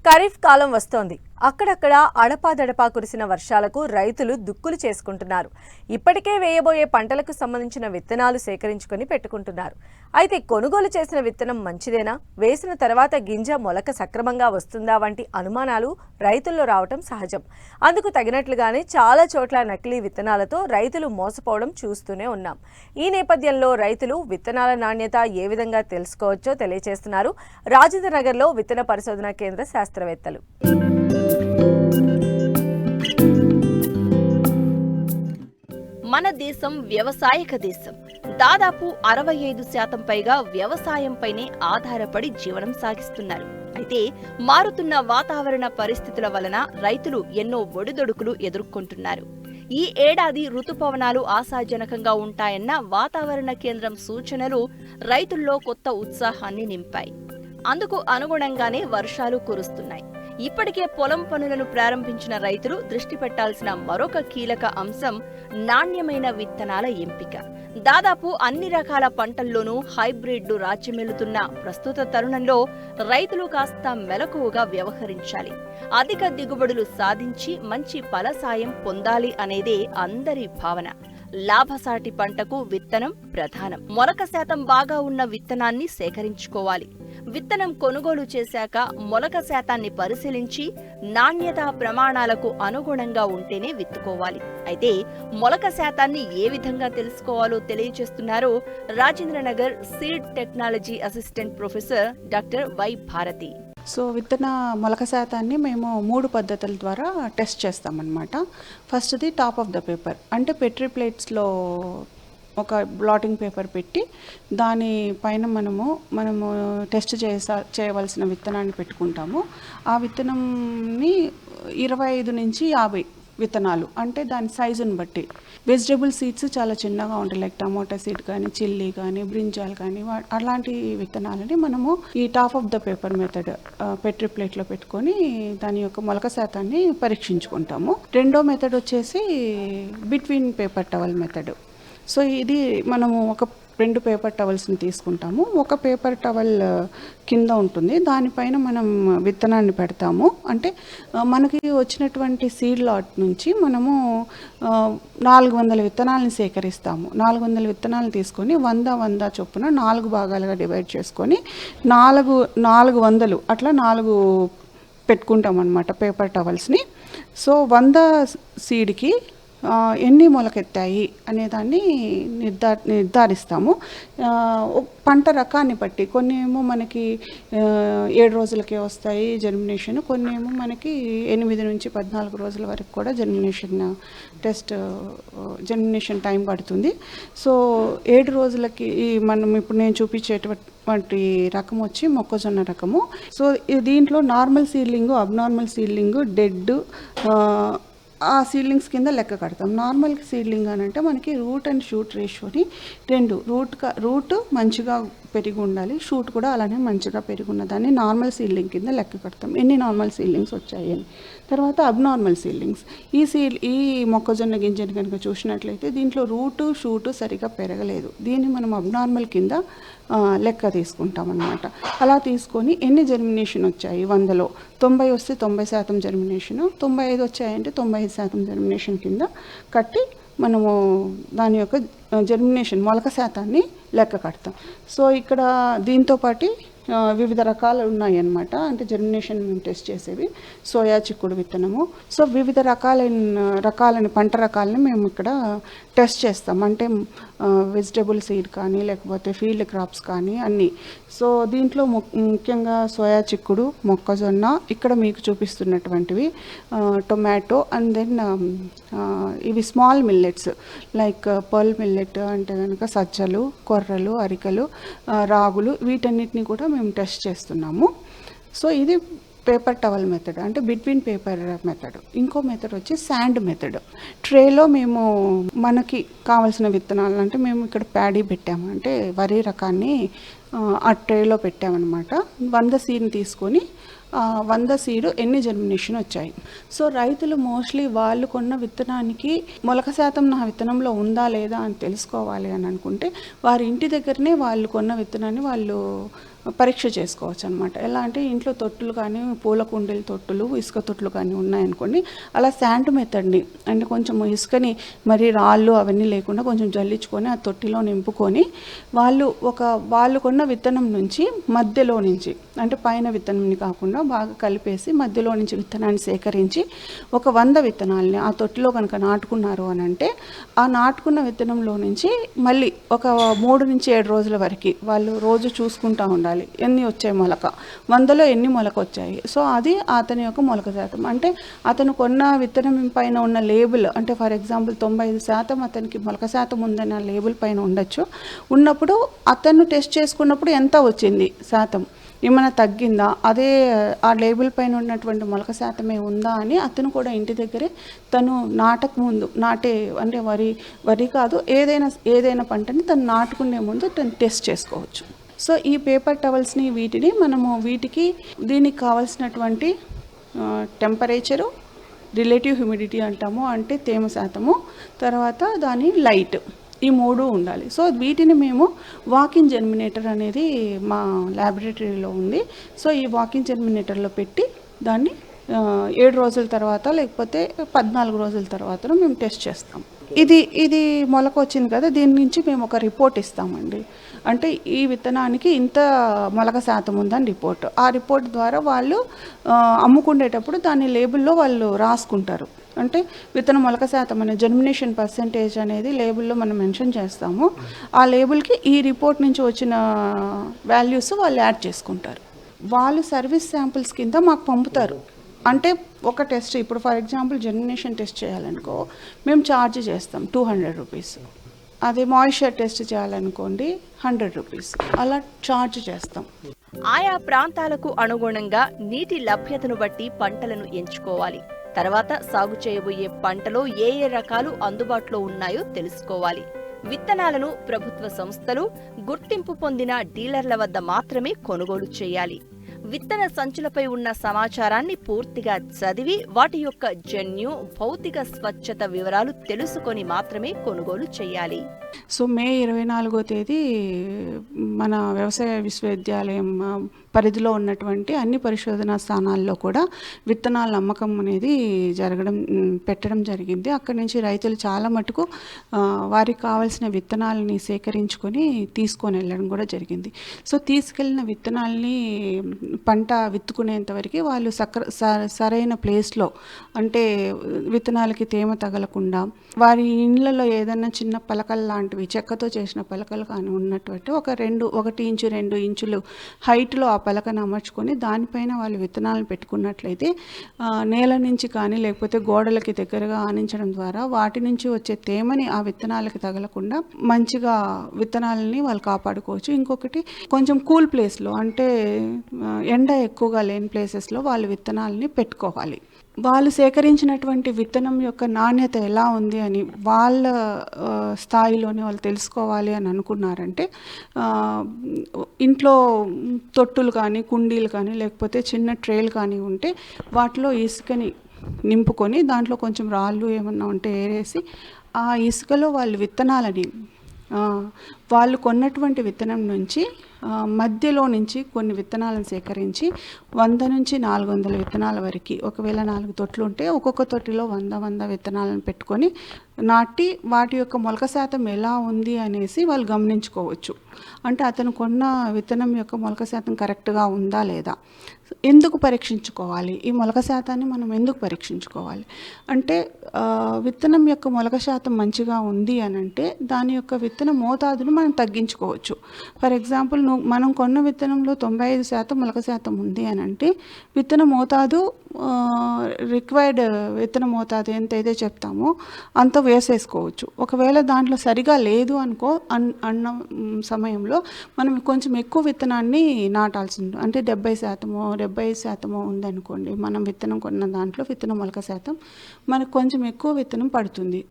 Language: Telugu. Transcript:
ఖరీఫ్ కాలం వస్తోంది. అక్కడక్కడ అడపాదడపా కురిసిన వర్షాలకు రైతులు దుక్కులు చేసుకుంటున్నారు. ఇప్పటికే వేయబోయే పంటలకు సంబంధించిన విత్తనాలు సేకరించుకొని పెట్టుకుంటున్నారు. అయితే కొనుగోలు చేసిన విత్తనం మంచిదేనా, వేసిన తర్వాత గింజ మొలక సక్రమంగా వస్తుందా వంటి అనుమానాలు రైతుల్లో రావటం సహజం. అందుకు తగినట్లుగానే చాలా చోట్ల నకిలీ విత్తనాలతో రైతులు మోసపోవడం చూస్తూనే ఉన్నాం. ఈ నేపథ్యంలో రైతులు విత్తనాల నాణ్యత ఏ విధంగా తెలుసుకోవచ్చో తెలియజేస్తున్నారు రాజేంద్ర నగర్లో విత్తన పరిశోధన కేంద్ర శాస్త్రవేత్తలు. మన దేశం వ్యవసాయక దేశం. దాదాపు 65% పైగా వ్యవసాయంపైనే ఆధారపడి జీవనం సాగిస్తున్నారు. అయితే మారుతున్న వాతావరణ పరిస్థితుల వలన రైతులు ఎన్నో ఒడిదొడుకులు ఎదుర్కొంటున్నారు. ఈ ఏడాది ఋతుపవనాలు ఆశాజనకంగా ఉంటాయన్న వాతావరణ కేంద్రం సూచనలు రైతుల్లో కొత్త ఉత్సాహాన్ని నింపాయి. అందుకు అనుగుణంగానే వర్షాలు కురుస్తున్నాయి. ఇప్పటికే పొలం పనులను ప్రారంభించిన రైతులు దృష్టి పెట్టాల్సిన మరొక కీలక అంశం నాణ్యమైన విత్తనాల ఎంపిక. దాదాపు అన్ని రకాల పంటల్లోనూ హైబ్రిడ్లు రాజ్యమేలుతున్న ప్రస్తుత తరుణంలో రైతులు కాస్త మెలకువగా వ్యవహరించాలి. అధిక దిగుబడులు సాధించి మంచి ఫలసాయం పొందాలి అనేదే అందరి భావన. లాభసాటి పంటకు విత్తనం ప్రధానం. మొలక శాతం బాగా ఉన్న విత్తనాన్ని సేకరించుకోవాలి. విత్తనం కొనుగోలు చేశాక మొలక శాతాన్ని పరిశీలించి నాణ్యతా ప్రమాణాలకు అనుగుణంగా ఉంటేనే విత్తుకోవాలి. అయితే మొలక శాతాన్ని ఏ విధంగా తెలుసుకోవాలో తెలియజేస్తున్నారు Rajendranagar seed technology assistant professor doctor Y Bharati. So విత్తన మొలక శాతాన్ని మేము 3 పద్ధతుల ద్వారా టెస్ట్ చేస్తామన్నమాట. ఫస్ట్ది టాప్ ఆఫ్ ద పేపర్, అంటే పెట్రీ ప్లేట్స్లో ఒక బ్లాటింగ్ పేపర్ పెట్టి దాని పైన మనము టెస్ట్ చేయవలసిన విత్తనాన్ని పెట్టుకుంటాము. ఆ విత్తనంని 25 నుంచి 50 విత్తనాలు, అంటే దాని సైజుని బట్టి. వెజిటబుల్ సీడ్స్ చాలా చిన్నగా ఉంటాయి, లైక్ టమాటా సీడ్ కానీ, చిల్లీ కానీ, బ్రింజాల్ కానీ, అలాంటి విత్తనాలని మనము ఈ top of the paper method Petri ప్లేట్లో పెట్టుకొని దాని యొక్క మొలక శాతాన్ని పరీక్షించుకుంటాము. రెండో మెథడ్ వచ్చేసి between paper towel method. So ఇది మనము ఒక 2 పేపర్ టవల్స్ని తీసుకుంటాము. ఒక పేపర్ టవల్ కింద ఉంటుంది, దానిపైన మనం విత్తనాన్ని పెడతాము. అంటే మనకి వచ్చినటువంటి సీడ్ లాట్ నుంచి మనము 400 విత్తనాలను సేకరిస్తాము. 400 విత్తనాలు తీసుకొని 100 చొప్పున 4 భాగాలుగా డివైడ్ చేసుకొని 400 అట్లా 4 పెట్టుకుంటాం అన్నమాట పేపర్ టవల్స్ని. సో 100 సీడ్కి ఎన్ని మొలకెత్తాయి అనేదాన్ని నిర్ధారిస్తాము. పంట రకాన్ని బట్టి కొన్ని ఏమో మనకి 7 రోజులకే వస్తాయి జర్మినేషన్, కొన్ని ఏమో మనకి 8 నుంచి 14 రోజుల వరకు కూడా జర్మినేషన్ టైం పడుతుంది. సో 7 రోజులకి మనం ఇప్పుడు నేను చూపించేటువంటి రకం వచ్చి మొక్కజొన్న రకము. సో దీంట్లో normal seedling, abnormal seedling, dead ఆ సీడ్లింగ్స్ కింద లెక్క కడతాం. నార్మల్ సీడ్లింగ్ అని అంటే మనకి రూట్ అండ్ షూట్ రేషియోని 2, రూట్ మంచిగా పెరిగి ఉండాలి, షూట్ కూడా అలానే మంచిగా పెరిగి ఉన్నదాన్ని నార్మల్ సీడ్లింగ్ కింద లెక్క కడతాం. ఎన్ని నార్మల్ సీడ్లింగ్స్ వచ్చాయి అని. తర్వాత అబ్నార్మల్ సీడ్లింగ్స్, ఈ మొక్కజొన్న గింజని కనుక చూసినట్లయితే దీంట్లో రూటు షూటు సరిగా పెరగలేదు, దీన్ని మనం అబ్నార్మల్ కింద లెక్క తీసుకుంటాం అన్నమాట. అలా తీసుకొని ఎన్ని జర్మినేషన్ వచ్చాయి, 100లో 90 వస్తే 90% జర్మినేషను, 95 వచ్చాయంటే 95% జర్మినేషన్ కింద కట్టి మనము దాని యొక్క జర్మినేషన్ మొలక శాతాన్ని లెక్క కడతాం. సో ఇక్కడ దీంతోపాటు వివిధ రకాలు ఉన్నాయి అన్నమాట. అంటే జర్మినేషన్ మేము టెస్ట్ చేసేవి సోయా చిక్కుడు విత్తనము. సో వివిధ పంట రకాలని మేము ఇక్కడ టెస్ట్ చేస్తాం. అంటే వెజిటబుల్ సీడ్ కానీ, లేకపోతే ఫీల్డ్ క్రాప్స్ కానీ అన్నీ. సో దీంట్లో ముఖ్యంగా సోయా చిక్కుడు, మొక్కజొన్న, ఇక్కడ మీకు చూపిస్తున్నటువంటివి టొమాటో, అండ్ దెన్ ఇవి small millets like pearl millet అంటే కనుక సజ్జలు, కొర్రలు, అరికలు, రాగులు, వీటన్నిటిని కూడా మేము టెస్ట్ చేస్తున్నాము. సో ఇది పేపర్ టవల్ మెథడ్, అంటే బిట్వీన్ పేపర్ మెథడ్. ఇంకో మెథడ్ వచ్చి శాండ్ మెథడ్. ట్రేలో మేము మనకి కావాల్సిన విత్తనాలు, అంటే మేము ఇక్కడ ప్యాడీ పెట్టాము, అంటే వరి రకాన్ని ఆ ట్రేలో పెట్టామన్నమాట. 100 సీడ్ని తీసుకొని 100 సీడ్ ఎన్ని జర్మినేషన్ వచ్చాయి. సో రైతులు మోస్ట్లీ వాళ్ళు కొన్న విత్తనానికి మొలక శాతం నా విత్తనంలో ఉందా లేదా అని తెలుసుకోవాలి అని అనుకుంటే వారి ఇంటి దగ్గరనే వాళ్ళు కొన్న విత్తనాన్ని వాళ్ళు పరీక్ష చేసుకోవచ్చు అనమాట. ఎలా అంటే ఇంట్లో తొట్టులు కానీ పూల కుండీల తొట్టులు, ఇసుక తొట్టులు కానీ ఉన్నాయనుకోండి, అలా శాండ్ మెథడ్ని అంటే కొంచెం ఇసుకని మరి రాళ్ళు అవన్నీ లేకుండా కొంచెం జల్లించుకొని ఆ తొట్టిలో నింపుకొని వాళ్ళు కొన్న విత్తనం నుంచి మధ్యలో నుంచి అంటే పైన విత్తనంని కాకుండా బాగా కలిపేసి మధ్యలో నుంచి విత్తనాన్ని సేకరించి ఒక 100 విత్తనాలని ఆ తొట్టిలో కనుక నాటుకున్నారు అని అంటే ఆ నాటుకున్న విత్తనంలో నుంచి మళ్ళీ ఒక 3 నుంచి 7 రోజుల వరకు వాళ్ళు రోజు చూసుకుంటూ ఉండాలి ఎన్ని వచ్చాయి మొలక, 100లో ఎన్ని మొలక వచ్చాయి. సో అది అతని యొక్క మొలక శాతం. అంటే అతను కొన్న విత్తనం పైన ఉన్న లేబుల్ అంటే ఫర్ ఎగ్జాంపుల్ 95% అతనికి మొలక శాతం ఉందని ఆ లేబుల్ పైన ఉండొచ్చు. ఉన్నప్పుడు అతను టెస్ట్ చేసుకున్నప్పుడు ఎంత వచ్చింది శాతం, ఏమైనా తగ్గిందా, అదే ఆ లేబుల్ పైన ఉన్నటువంటి మొలక శాతమే ఉందా అని అతను కూడా ఇంటి దగ్గరే తను నాటక ముందు అంటే వరి కాదు ఏదైనా పంటని తను నాటుకునే ముందు తను టెస్ట్ చేసుకోవచ్చు. సో ఈ పేపర్ టవల్స్ని వీటికి దీనికి కావాల్సినటువంటి టెంపరేచరు, రిలేటివ్ హ్యూమిడిటీ అంటాము అంటే తేమ శాతము, తర్వాత దాని లైట్, ఈ 3 ఉండాలి. సో వీటిని మేము వాకిన్ జెర్మినేటర్ అనేది మా ల్యాబొరేటరీలో ఉంది. సో ఈ వాకిన్ జెర్మినేటర్లో పెట్టి దాన్ని 7 రోజుల తర్వాత లేకపోతే 14 రోజుల తర్వాత మేము టెస్ట్ చేస్తాం. ఇది మొలక వచ్చింది కదా, దీని నుంచి మేము ఒక రిపోర్ట్ ఇస్తామండి. అంటే ఈ విత్తనానికి ఇంత మొలక శాతం ఉందని రిపోర్ట్. ఆ రిపోర్ట్ ద్వారా వాళ్ళు అమ్ముకునేటప్పుడు దాని లేబుల్లో వాళ్ళు రాసుకుంటారు. అంటే విత్తన మొలక శాతం అనే జర్మినేషన్ పర్సెంటేజ్ అనేది లేబుల్లో మనం మెన్షన్ చేస్తాము. ఆ లేబుల్కి ఈ రిపోర్ట్ నుంచి వచ్చిన వాల్యూస్ వాళ్ళు యాడ్ చేసుకుంటారు. వాళ్ళు సర్వీస్ శాంపిల్స్ కింద మాకు పంపుతారు. అంటే ఒక టెస్ట్ ఇప్పుడు ఫర్ ఎగ్జాంపుల్ జర్మినేషన్ టెస్ట్ చేయాలనుకో మేము ఛార్జ్ చేస్తాం 200 రూపీస్. అదే మాయిశ్చర్ టెస్ట్ చేయాలనుకోండి 100 రూపీస్ అలా ఛార్జ్ చేస్తాం. ఆయా ప్రాంతాలకు అనుగుణంగా నీటి లభ్యతను బట్టి పంటలను ఎంచుకోవాలి. తర్వాత సాగు చేయబోయే పంటలో ఏ రకాలు అందుబాటులో ఉన్నాయో తెలుసుకోవాలి. విత్తనాలను ప్రభుత్వ సంస్థలు, గుర్తింపు పొందిన డీలర్ల వద్ద మాత్రమే కొనుగోలు చేయాలి. విత్తన సంచులపై ఉన్న సమాచారాన్ని పూర్తిగా చదివి వాటి యొక్క జన్యు, భౌతిక స్వచ్ఛత వివరాలు తెలుసుకొని మాత్రమే కొనుగోలు చేయాలి. సో మే 24వ తేదీ మన వ్యవసాయ విశ్వవిద్యాలయం పరిధిలో ఉన్నటువంటి అన్ని పరిశోధనా స్థానాల్లో కూడా విత్తనాల అమ్మకం అనేది పెట్టడం జరిగింది. అక్కడి నుంచి రైతులు చాలా మటుకు వారికి కావాల్సిన విత్తనాలని సేకరించుకొని తీసుకొని వెళ్ళడం కూడా జరిగింది. సో తీసుకెళ్ళిన విత్తనాలని పంట విత్తుకునేంతవరకు వాళ్ళు సరైన ప్లేస్లో అంటే విత్తనాలకి తేమ తగలకుండా వారి ఇళ్ళలో ఏదైనా చిన్న పలకలు లాంటివి చెక్కతో చేసిన పలకలు కానీ ఉన్నటువంటి 1 ఇంచు 2 ఇంచులు హైట్లో ఆ పలకను అమర్చుకొని దానిపైన వాళ్ళు విత్తనాలను పెట్టుకున్నట్లయితే నేల నుంచి కానీ లేకపోతే గోడలకి దగ్గరగా ఆనించడం ద్వారా వాటి నుంచి వచ్చే తేమని ఆ విత్తనాలకి తగలకుండా మంచిగా విత్తనాలని వాళ్ళు కాపాడుకోవచ్చు. ఇంకొకటి కొంచెం కూల్ ప్లేస్లో అంటే ఎండ ఎక్కువగా లేని ప్లేసెస్లో వాళ్ళు విత్తనాలని పెట్టుకోవాలి. వాళ్ళు సేకరించినటువంటి విత్తనం యొక్క నాణ్యత ఎలా ఉంది అని వాళ్ళ స్థాయిలోనే వాళ్ళు తెలుసుకోవాలి అని అనుకున్నారంటే ఇంట్లో తొట్టులు కానీ కుండీలు కానీ లేకపోతే చిన్న ట్రేలు కానీ ఉంటే వాటిలో ఇసుకని నింపుకొని దాంట్లో కొంచెం రాళ్ళు ఏమన్నా ఉంటే ఏరేసి ఆ ఇసుకలో వాళ్ళు విత్తనాలని వాళ్ళు కొన్నటువంటి విత్తనం నుంచి మధ్యలో నుంచి కొన్ని విత్తనాలను సేకరించి 100 నుంచి 400 విత్తనాల వరకు ఒకవేళ 4 తొట్లు ఉంటే ఒక్కొక్క తొట్టిలో 100 విత్తనాలను పెట్టుకొని నాటి వాటి యొక్క మొలక శాతం ఎలా ఉంది అనేసి వాళ్ళు గమనించుకోవచ్చు. అంటే అతను కొన్న విత్తనం యొక్క మొలక శాతం కరెక్ట్గా ఉందా లేదా, ఎందుకు పరీక్షించుకోవాలి, ఈ మొలక శాతాన్ని మనం ఎందుకు పరీక్షించుకోవాలి అంటే విత్తనం యొక్క మొలక శాతం మంచిగా ఉంది అని అంటే దాని యొక్క విత్తన మోతాదును మనం తగ్గించుకోవచ్చు. ఫర్ ఎగ్జాంపుల్ మనం కొన్న విత్తనంలో 95% మొలక శాతం ఉంది అని అంటే విత్తన మోతాదు రిక్వైర్డ్ విత్తన మోతాదు ఎంతైతే చెప్తామో అంత వేసేసుకోవచ్చు. ఒకవేళ దాంట్లో సరిగా లేదు అన్న సమయంలో మనం కొంచెం ఎక్కువ విత్తనాన్ని నాటాల్సి ఉంటుంది. అంటే 75% ఉందనుకోండి మనం విత్తనం కొన్న దాంట్లో విత్తన మొలక శాతం మనకు కొంచెం ఎక్కువ విత్తనం పడుతుంది.